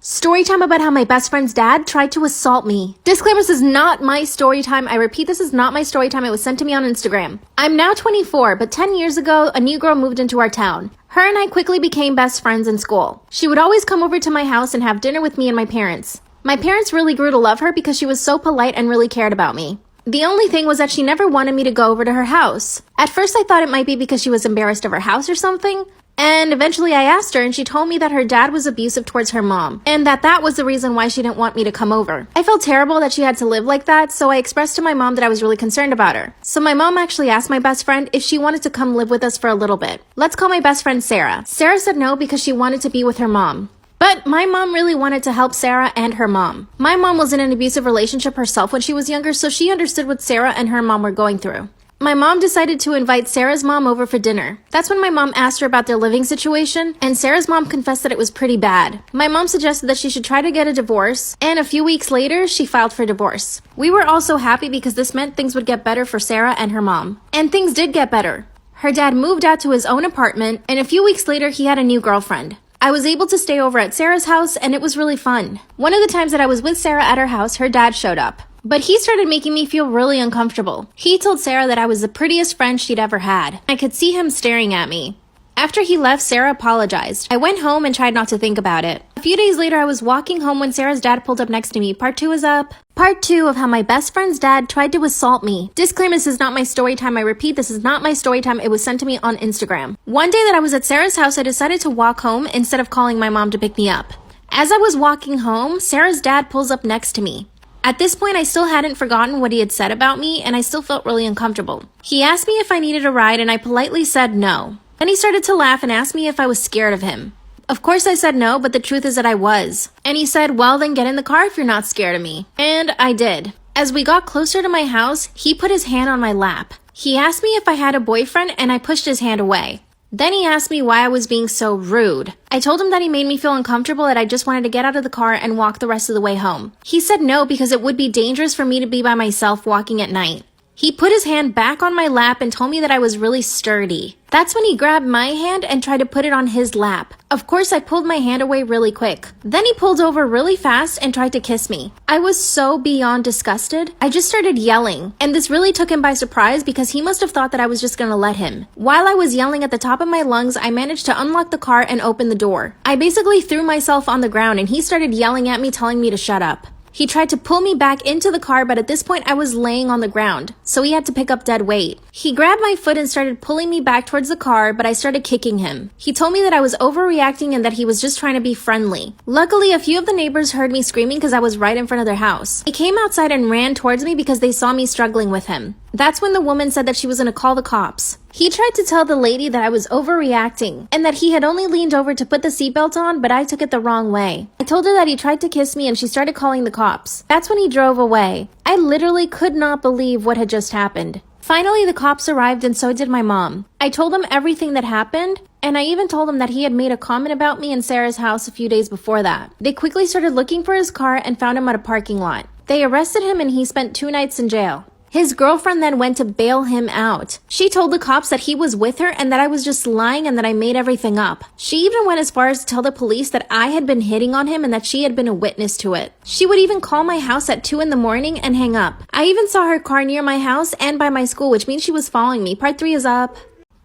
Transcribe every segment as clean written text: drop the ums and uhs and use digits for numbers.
Story time about how my best friend's dad tried to assault me. Disclaimer, this is not my story time. I repeat, this is not my story time. It was sent to me on Instagram. I'm now 24, but 10 years ago, a new girl moved into our town. Her and I quickly became best friends in school. She would always come over to my house and have dinner with me and my parents. My parents really grew to love her because she was so polite and really cared about me. The only thing was that she never wanted me to go over to her house. At first I thought it might be because she was embarrassed of her house or something. And eventually I asked her and she told me that her dad was abusive towards her mom and that was the reason why she didn't want me to come over. I felt terrible that she had to live like that, so I expressed to my mom that I was really concerned about her. So my mom actually asked my best friend if she wanted to come live with us for a little bit. Let's call my best friend Sarah. Sarah said no because she wanted to be with her mom. But my mom really wanted to help Sarah and her mom. My mom was in an abusive relationship herself when she was younger, so she understood what Sarah and her mom were going through. My mom decided to invite Sarah's mom over for dinner. That's when my mom asked her about their living situation, and Sarah's mom confessed that it was pretty bad. My mom suggested that she should try to get a divorce, and a few weeks later, she filed for divorce. We were all so happy because this meant things would get better for Sarah and her mom. And things did get better. Her dad moved out to his own apartment, and a few weeks later, he had a new girlfriend. I was able to stay over at Sarah's house, and it was really fun. One of the times that I was with Sarah at her house, her dad showed up. But he started making me feel really uncomfortable. He told Sarah that I was the prettiest friend she'd ever had. I could see him staring at me. After he left, Sarah apologized. I went home and tried not to think about it. A few days later, I was walking home when Sarah's dad pulled up next to me. Part 2 is up. Part 2 of how my best friend's dad tried to assault me. Disclaimer, this is not my story time. I repeat, this is not my story time. It was sent to me on Instagram. One day that I was at Sarah's house, I decided to walk home instead of calling my mom to pick me up. As I was walking home, Sarah's dad pulls up next to me. At this point, I still hadn't forgotten what he had said about me, and I still felt really uncomfortable. He asked me if I needed a ride, and I politely said no. Then he started to laugh and asked me if I was scared of him. Of course I said no, but the truth is that I was. And he said, well, then get in the car if you're not scared of me. And I did. As we got closer to my house, he put his hand on my lap. He asked me if I had a boyfriend, and I pushed his hand away. Then he asked me why I was being so rude. I told him that he made me feel uncomfortable, that I just wanted to get out of the car and walk the rest of the way home. He said no because it would be dangerous for me to be by myself walking at night. He put his hand back on my lap and told me that I was really sturdy. That's when he grabbed my hand and tried to put it on his lap. Of course, I pulled my hand away really quick. Then he pulled over really fast and tried to kiss me. I was so beyond disgusted. I just started yelling. And this really took him by surprise because he must have thought that I was just gonna let him. While I was yelling at the top of my lungs, I managed to unlock the car and open the door. I basically threw myself on the ground and he started yelling at me, telling me to shut up. He tried to pull me back into the car, but at this point I was laying on the ground, so he had to pick up dead weight. He grabbed my foot and started pulling me back towards the car, but I started kicking him. He told me that I was overreacting and that he was just trying to be friendly. Luckily, a few of the neighbors heard me screaming because I was right in front of their house. They came outside and ran towards me because they saw me struggling with him. That's when the woman said that she was going to call the cops. He tried to tell the lady that I was overreacting and that he had only leaned over to put the seatbelt on, but I took it the wrong way. I told her that he tried to kiss me and she started calling the cops. That's when he drove away. I literally could not believe what had just happened. Finally, the cops arrived and so did my mom. I told them everything that happened, and I even told him that he had made a comment about me in Sarah's house a few days before that. They quickly started looking for his car and found him at a parking lot. They arrested him and he spent 2 nights in jail. His girlfriend then went to bail him out. She told the cops that he was with her and that I was just lying and that I made everything up. She even went as far as to tell the police that I had been hitting on him and that she had been a witness to it. She would even call my house at 2 in the morning and hang up. I even saw her car near my house and by my school, which means she was following me. Part 3 is up.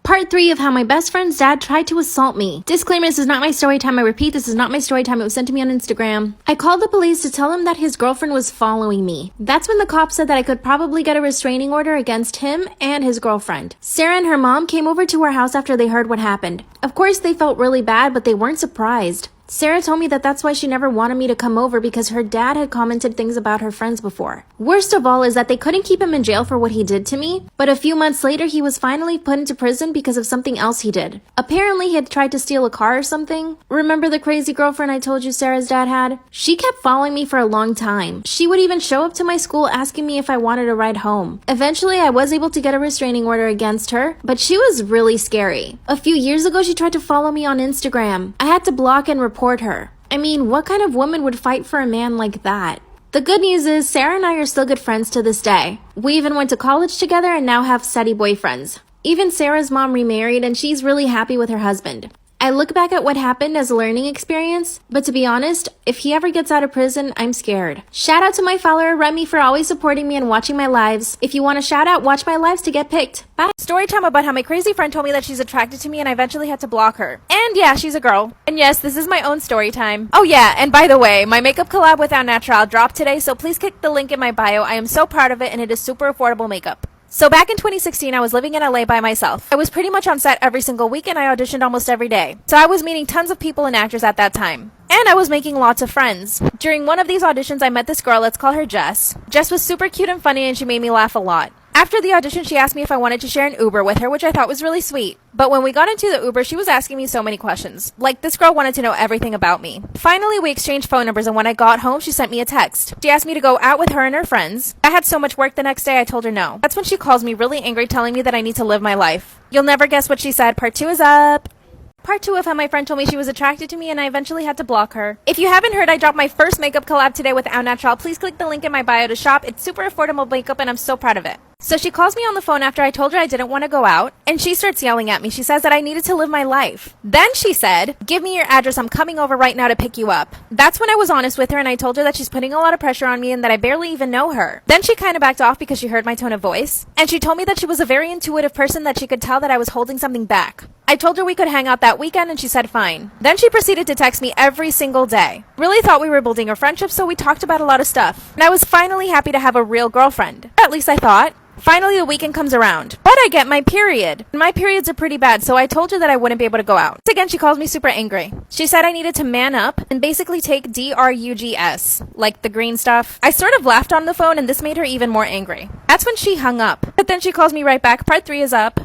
Part 3 of how my best friend's dad tried to assault me. Disclaimer, this is not my story time. I repeat, this is not my story time. It was sent to me on Instagram. I called the police to tell him that his girlfriend was following me. That's when the cops said that I could probably get a restraining order against him and his girlfriend. Sarah and her mom came over to our house after they heard what happened. Of course, they felt really bad, but they weren't surprised. Sarah told me that that's why she never wanted me to come over because her dad had commented things about her friends before. Worst of all is that they couldn't keep him in jail for what he did to me, but a few months later he was finally put into prison because of something else he did. Apparently he had tried to steal a car or something. Remember the crazy girlfriend I told you Sarah's dad had? She kept following me for a long time. She would even show up to my school asking me if I wanted a ride home. Eventually I was able to get a restraining order against her, but she was really scary. A few years ago she tried to follow me on Instagram. I had to block and report her. I mean, what kind of woman would fight for a man like that? The good news is Sarah and I are still good friends to this day. We even went to college together and now have steady boyfriends. Even Sarah's mom remarried and she's really happy with her husband. I look back at what happened as a learning experience, but to be honest, if he ever gets out of prison, I'm scared. Shout out to my follower Remy for always supporting me and watching my lives. If you want a shout out, watch my lives to get picked. Bye. Story time about how my crazy friend told me that she's attracted to me and I eventually had to block her. And yeah, she's a girl. And yes, this is my own story time. Oh yeah, and by the way, my makeup collab with Au Natural dropped today, so please click the link in my bio. I am so proud of it and it is super affordable makeup. So back in 2016, I was living in LA by myself. I was pretty much on set every single week and I auditioned almost every day. So I was meeting tons of people and actors at that time. And I was making lots of friends. During one of these auditions, I met this girl, let's call her Jess. Jess was super cute and funny and she made me laugh a lot. After the audition, she asked me if I wanted to share an Uber with her, which I thought was really sweet. But when we got into the Uber, she was asking me so many questions. Like, this girl wanted to know everything about me. Finally, we exchanged phone numbers, and when I got home, she sent me a text. She asked me to go out with her and her friends. I had so much work the next day, I told her no. That's when she calls me really angry, telling me that I need to live my life. You'll never guess what she said. Part 2 is up. Part 2 of how my friend told me she was attracted to me and I eventually had to block her. If you haven't heard, I dropped my first makeup collab today with Au Natural. Please click the link in my bio to shop. It's super affordable makeup and I'm so proud of it. So she calls me on the phone after I told her I didn't want to go out, and she starts yelling at me. She says that I needed to live my life. Then she said, "Give me your address, I'm coming over right now to pick you up." That's when I was honest with her and I told her that she's putting a lot of pressure on me and that I barely even know her. Then she kind of backed off because she heard my tone of voice, and she told me that she was a very intuitive person, that she could tell that I was holding something back. I told her we could hang out that weekend and she said fine. Then she proceeded to text me every single day. Really thought we were building a friendship, so we talked about a lot of stuff. And I was finally happy to have a real girlfriend. At least I thought. Finally, the weekend comes around, but I get my period. My periods are pretty bad, so I told her that I wouldn't be able to go out. Again, she calls me super angry. She said I needed to man up and basically take drugs, like the green stuff. I sort of laughed on the phone and this made her even more angry. That's when she hung up. But then she calls me right back. Part 3 is up.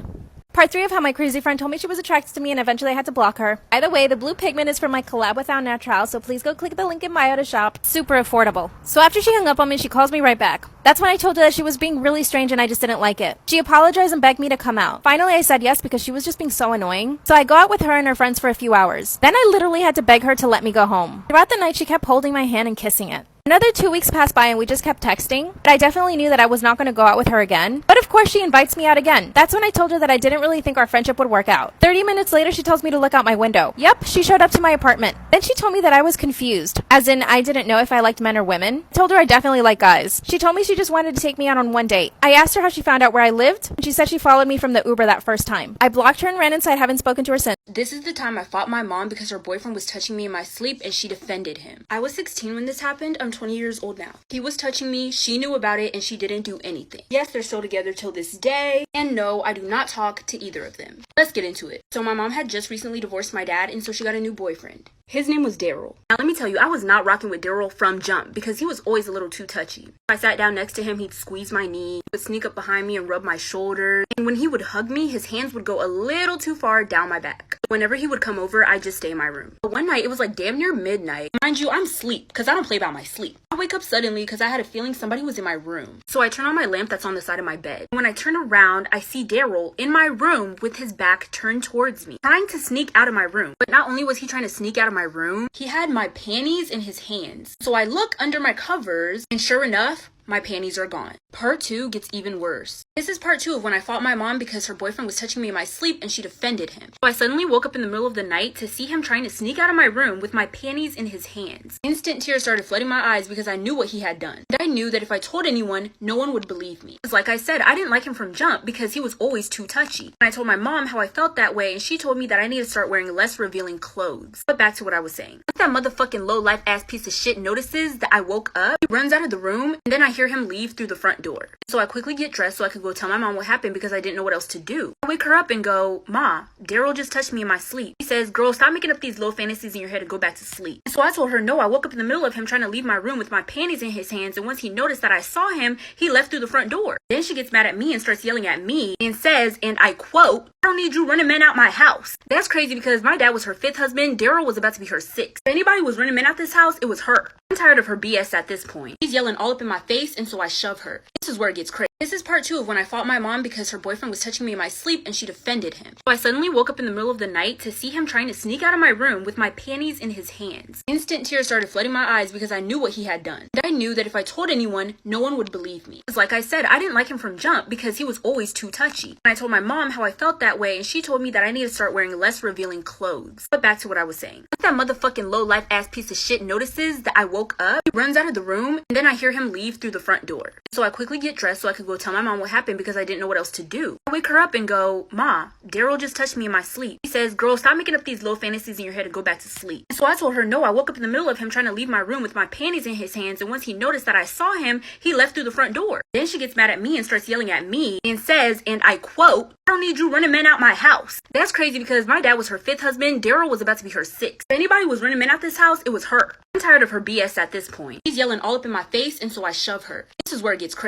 Part 3 of how my crazy friend told me she was attracted to me and eventually I had to block her. By the way, the blue pigment is from my collab with Au Natural, so please go click the link in bio to shop. Super affordable. So after she hung up on me, she calls me right back. That's when I told her that she was being really strange and I just didn't like it. She apologized and begged me to come out. Finally, I said yes because she was just being so annoying. So I go out with her and her friends for a few hours. Then I literally had to beg her to let me go home. Throughout the night, she kept holding my hand and kissing it. Another 2 weeks passed by and we just kept texting, but I definitely knew that I was not going to go out with her again. But of course she invites me out again. That's when I told her that I didn't really think our friendship would work out. 30 minutes later, she tells me to look out my window. Yep, she showed up to my apartment. Then she told me that I was confused, as in I didn't know if I liked men or women. I told her I definitely like guys. She told me she just wanted to take me out on one date. I asked her how she found out where I lived, and she said she followed me from the Uber that first time. I blocked her and ran inside, haven't spoken to her since. This is the time I fought my mom because her boyfriend was touching me in my sleep and she defended him. I was 16 when this happened. I'm 20 years old now. He was touching me, she knew about it, and she didn't do anything. Yes, they're still together till this day, and no, I do not talk to either of them. Let's get into it. So my mom had just recently divorced my dad, and so she got a new boyfriend. His name was Daryl. Now let me tell you, I was not rocking with Daryl from jump because he was always a little too touchy. If I sat down next to him, he'd squeeze my knee, would sneak up behind me and rub my shoulder. And when he would hug me, his hands would go a little too far down my back. Whenever he would come over, I'd just stay in my room. But one night, it was like damn near midnight. Mind you, I'm asleep because I don't play about my sleep. I wake up suddenly because I had a feeling somebody was in my room. So I turn on my lamp that's on the side of my bed. When I turn around, I see Daryl in my room with his back turned towards me, trying to sneak out of my room. But not only was he trying to sneak out of my room, he had my panties in his hands. So I look under my covers and sure enough, my panties are gone. Part 2 gets even worse. This is part 2 of when I fought my mom because her boyfriend was touching me in my sleep and she defended him. So I suddenly woke up in the middle of the night to see him trying to sneak out of my room with my panties in his hands. Instant tears started flooding my eyes because I knew what he had done. And I knew that if I told anyone, no one would believe me. Because like I said, I didn't like him from jump because he was always too touchy. And I told my mom how I felt that way and she told me that I need to start wearing less revealing clothes. But back to what I was saying. Once that motherfucking low life ass piece of shit notices that I woke up, he runs out of the room and then I hear him leave through the front door. So I quickly get dressed so I could go tell my mom what happened because I didn't know what else to do. I wake her up and go, "Ma, Daryl just touched me in my sleep." He says, "Girl, stop making up these low fantasies in your head and go back to sleep." And so I told her, no, I woke up in the middle of him trying to leave my room with my panties in his hands, and once he noticed that I saw him, he left through the front door. Then she gets mad at me and starts yelling at me and says, and I quote, "I don't need you running men out my house." That's crazy because my dad was her 5th husband, Daryl was about to be her 6th. If anybody was running men out this house, it was her. I'm tired of her BS at this point. She's yelling all up in my face, and so I shove her. This is where it gets crazy. This is part 2 of when I fought my mom because her boyfriend was touching me in my sleep and she defended him. So I suddenly woke up in the middle of the night to see him trying to sneak out of my room with my panties in his hands. Instant tears started flooding my eyes because I knew what he had done. And I knew that if I told anyone, no one would believe me. Because like I said, I didn't like him from jump because he was always too touchy. And I told my mom how I felt that way, and she told me that I need to start wearing less revealing clothes. But back to what I was saying. Once that motherfucking low-life ass piece of shit notices that I woke up, he runs out of the room, and then I hear him leave through the front door. So I quickly get dressed so I could go tell my mom what happened because I didn't know what else to do. I wake her up and go, "Ma, Daryl just touched me in my sleep." He says, "Girl, stop making up these low fantasies in your head and go back to sleep." And so I told her, no, I woke up in the middle of him trying to leave my room with my panties in his hands, and once he noticed that I saw him, he left through the front door. Then she gets mad at me and starts yelling at me and says, and I quote, "I don't need you running men out my house." That's crazy because my dad was her 5th husband, Daryl was about to be her 6th. If anybody was running men out this house, it was her. I'm tired of her BS at this point. She's yelling all up in my face, and so I shove her. This is where it gets crazy.